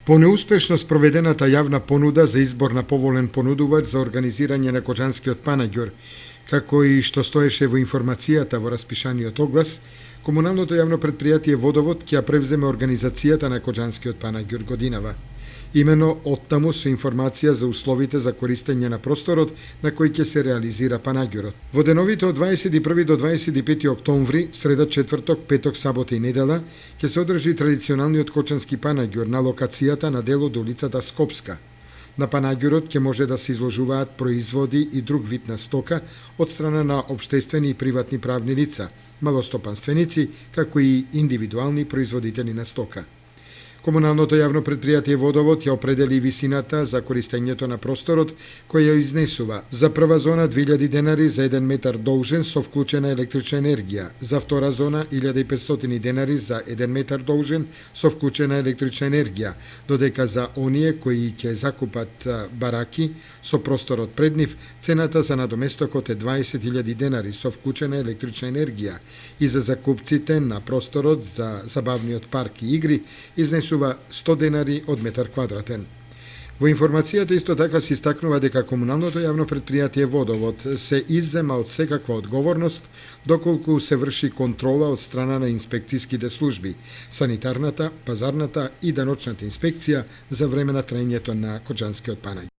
По неуспешно спроведената јавна понуда за избор на поволен понудувач за организирање на Кочанскиот панаѓур, како и што стоеше во информацијата во распишаниот оглас, комуналното јавно предпријатие Водовод ќе ја превземе организацијата на Кочанскиот панаѓур годинава. Имено оттаму со информација за условите за користење на просторот на кој ќе се реализира панаѓурот. Во деновите од 21 до 25 октомври, среда, четврток, петок, сабота и недела, ќе се одржи традиционалниот Кочански панаѓур на локацијата на дел од улицата Скопска. На панаѓурот ќе може да се изложуваат производи и друг вид на стока од страна на општествени и приватни правни лица, малостопанственици, како и индивидуални производители на стока. Комуналното јавно предпријатие Водовод ја определи висината за користењето на просторот, која ја изнесува за прва зона 2000 денари за 1 метар должен со вклучена електрична енергија, за втора зона 1500 денари за 1 метар должен со вклучена електрична енергија, додека за оние кои ќе закупат бараки со просторот пред нив, цената за надоместокот е 20.000 денари со вклучена електрична енергија и за закупците на просторот за забавниот парк и игри изнесува 100 денари од метар квадратен. Во информацијата исто така се истакнува дека комуналното јавно предпријатие Водовод се иззема од секаква одговорност доколку се врши контрола од страна на инспекцијските служби, санитарната, пазарната и даночната инспекција за време на траењето на Кочанскиот панаѓур.